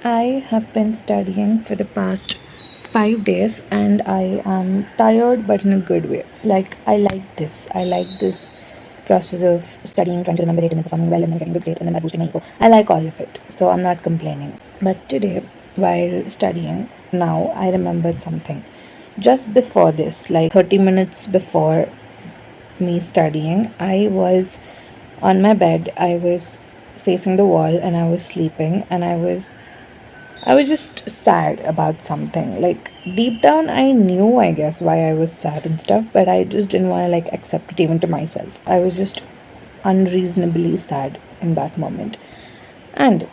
I have been studying for the past 5 days and I am tired but in a good way. Like, I like this. I like this process of studying, trying to remember it, and then performing well, and then getting good grades, and then that boosting my ego. I like all of it. So I'm not complaining. But today, while studying, now I remembered something. Just before this, like 30 minutes before me studying, I was on my bed, I was facing the wall, and I was sleeping, and I was just sad about something. Like deep down I knew, I guess, why I was sad and stuff, but I just didn't want to like accept it even to myself. I was just unreasonably sad in that moment. And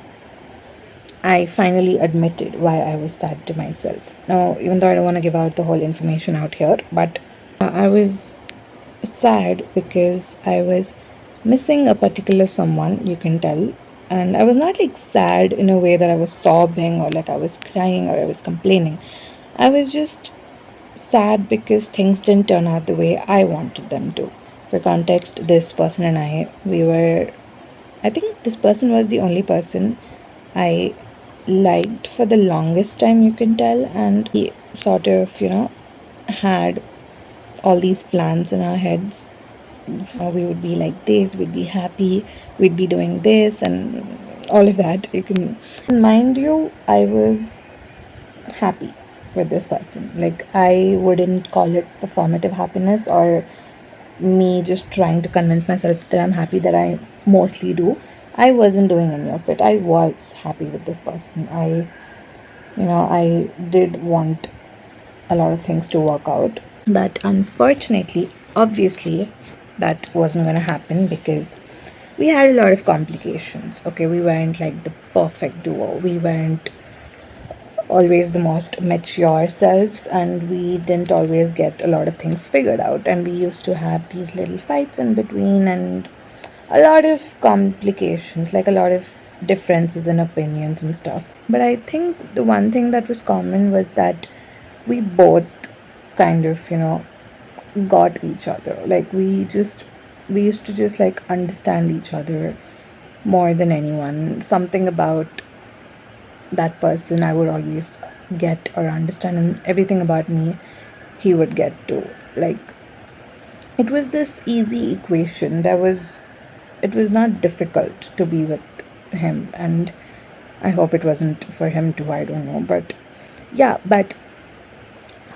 I finally admitted why I was sad to myself. Now, even though I don't want to give out the whole information out here, but I was sad because I was missing a particular someone, you can tell. And I was not like sad in a way that I was sobbing or like I was crying or I was complaining. I was just sad because things didn't turn out the way I wanted them to. For context, this person and I think this person was the only person I liked for the longest time, you can tell. And he sort of, had all these plans in our heads. We would be like this, we'd be happy, we'd be doing this, and all of that. You can, mind you, I was happy with this person. Like, I wouldn't call it performative happiness or me just trying to convince myself that I'm happy, that I mostly do. I wasn't doing any of it. I was happy with this person. I did want a lot of things to work out. But unfortunately, obviously, that wasn't going to happen because we had a lot of complications. Okay, we weren't like the perfect duo. We weren't always the most mature selves, and we didn't always get a lot of things figured out. And we used to have these little fights in between, and a lot of complications, like a lot of differences in opinions and stuff. But I think the one thing that was common was that we both kind of, got each other. Like we used to just like understand each other more than anyone. Something about that person I would always get or understand, and everything about me he would get too. Like, it was this easy equation. It was not difficult to be with him, and I hope it wasn't for him too, I don't know. But yeah, but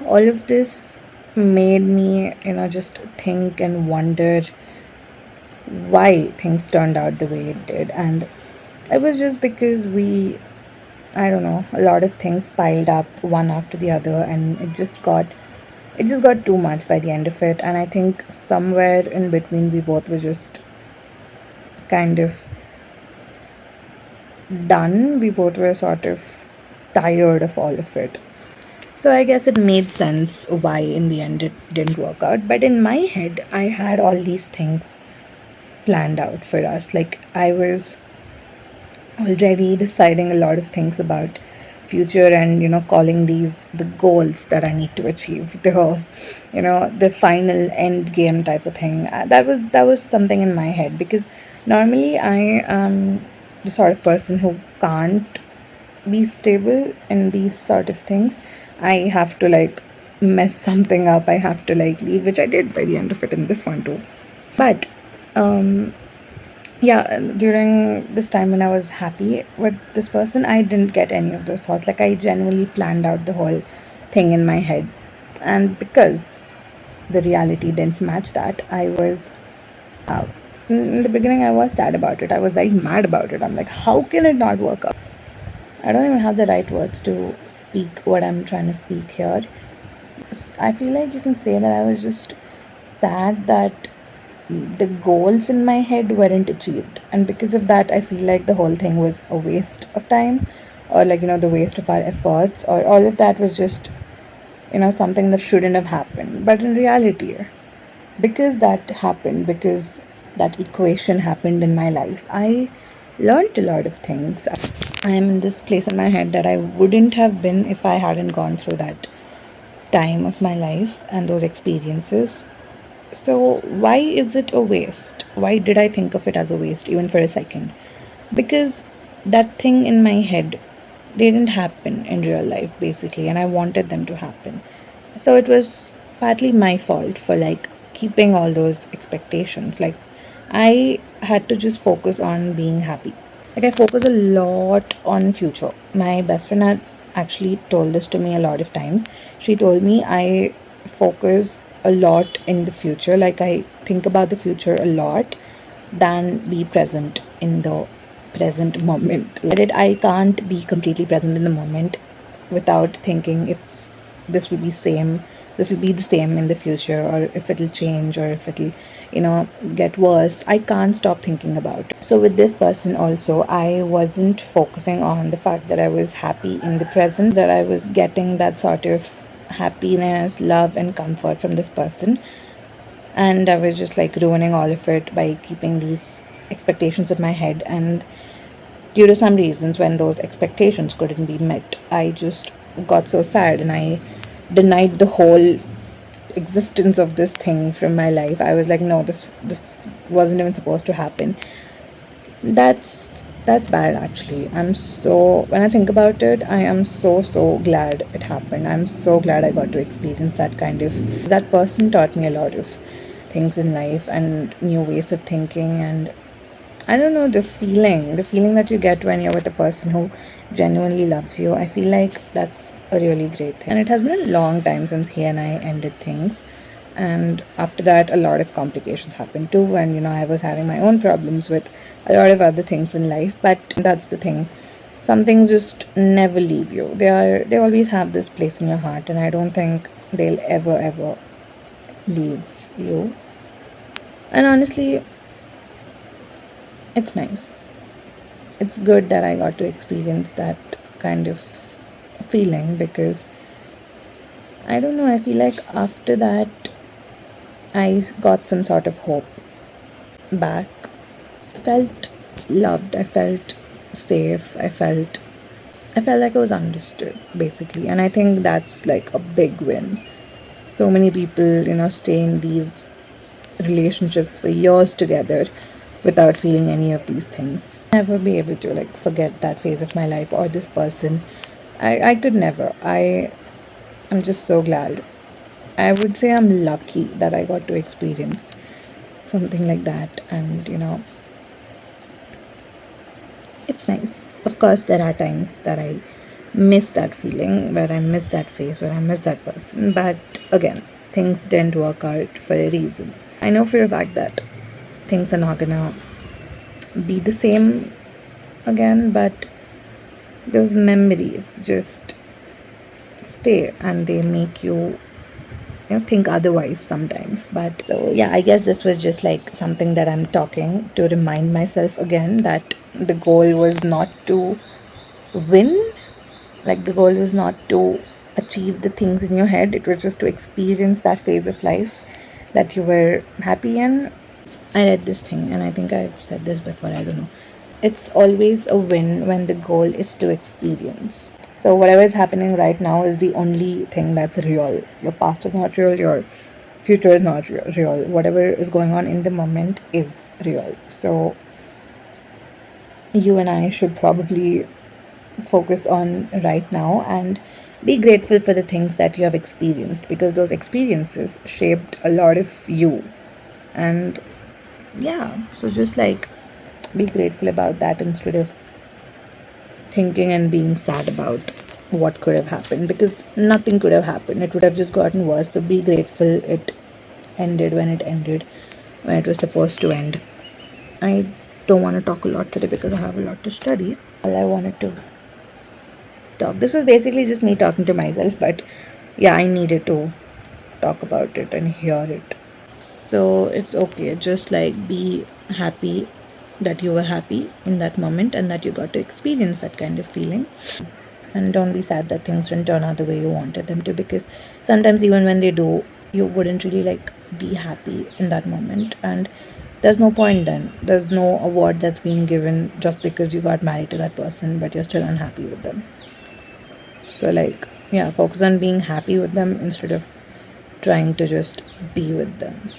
all of this made me, just think and wonder why things turned out the way it did. And it was just because I don't know, a lot of things piled up one after the other, and it just got too much by the end of it. And I think somewhere in between we both were just kind of done. We both were sort of tired of all of it. So I guess it made sense why in the end it didn't work out. But in my head, I had all these things planned out for us. Like, I was already deciding a lot of things about future, and calling these the goals that I need to achieve, the final end game type of thing. That was something in my head, because normally I am the sort of person who can't be stable in these sort of things. I have to like mess something up, I have to like leave, which I did by the end of it in this one too. But um yeah, during this time when I was happy with this person, I didn't get any of those thoughts. Like, I genuinely planned out the whole thing in my head. And because the reality didn't match that, I was uh, in the beginning I was sad about it. I was very mad about it. I'm like, how can it not work out? I don't even have the right words to speak what I'm trying to speak here. I feel like you can say that I was just sad that the goals in my head weren't achieved. And because of that, I feel like the whole thing was a waste of time, or like, the waste of our efforts, or all of that was just, something that shouldn't have happened. But in reality, because that happened, because that equation happened in my life, I learned a lot of things. I am in this place in my head that I wouldn't have been if I hadn't gone through that time of my life and those experiences. So, why is it a waste? Why did I think of it as a waste even for a second? Because that thing in my head, they didn't happen in real life basically, and I wanted them to happen. So it was partly my fault for like keeping all those expectations. Like I had to just focus on being happy. Like I focus a lot on future. My best friend had actually told this to me a lot of times. She told me I focus a lot in the future. Like I think about the future a lot than be present in the present moment. I can't be completely present in the moment without thinking if this will be same this will be the same in the future, or if it'll change, or if it'll get worse. I can't stop thinking about it. So with this person also, I wasn't focusing on the fact that I was happy in the present, that I was getting that sort of happiness, love and comfort from this person, and I was just like ruining all of it by keeping these expectations in my head. And due to some reasons, when those expectations couldn't be met, I just got so sad and I denied the whole existence of this thing from my life. I was like, no, this wasn't even supposed to happen. That's bad actually. I'm so When I think about it, I am so glad it happened. I'm so glad I got to experience that person taught me a lot of things in life and new ways of thinking. And I don't know, the feeling that you get when you're with a person who genuinely loves you. I feel like that's a really great thing. And it has been a long time since he and I ended things. And after that, a lot of complications happened too. And I was having my own problems with a lot of other things in life. But that's the thing. Some things just never leave you. They always have this place in your heart, and I don't think they'll ever leave you. And honestly, it's nice. It's good that I got to experience that kind of feeling, because I don't know, I feel like after that I got some sort of hope back. I felt loved, I felt safe, I felt like I was understood basically, and I think that's like a big win. So many people, stay in these relationships for years together without feeling any of these things. Never be able to like forget that phase of my life or this person. I could never. I'm just so glad. I would say I'm lucky that I got to experience something like that, and it's nice. Of course, there are times that I miss that feeling, where I miss that phase, where I miss that person, but again, things didn't work out for a reason. I know for a fact that things are not gonna be the same again, but those memories just stay and they make you think otherwise sometimes. But so yeah, I guess this was just like something that I'm talking to remind myself again that the goal was not to win. Like the goal was not to achieve the things in your head, it was just to experience that phase of life that you were happy in. I read this thing, and I think I've said this before, I don't know. It's always a win when the goal is to experience. So, whatever is happening right now is the only thing that's real. Your past is not real, your future is not real. Whatever is going on in the moment is real. So, you and I should probably focus on right now and be grateful for the things that you have experienced, because those experiences shaped a lot of you. And yeah, so just like be grateful about that instead of thinking and being sad about what could have happened, because nothing could have happened. It would have just gotten worse. So be grateful it ended when it ended, when it was supposed to end. I don't want to talk a lot today because I have a lot to study. All I wanted to talk. This was basically just me talking to myself, but yeah, I needed to talk about it and hear it. So it's okay. Just like be happy that you were happy in that moment and that you got to experience that kind of feeling. And don't be sad that things didn't turn out the way you wanted them to, because sometimes even when they do, you wouldn't really like be happy in that moment. And there's no point then. There's no award that's being given just because you got married to that person, but you're still unhappy with them. So, like, yeah, focus on being happy with them instead of trying to just be with them.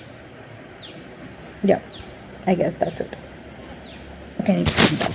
Yeah, I guess that's it. Okay, I need to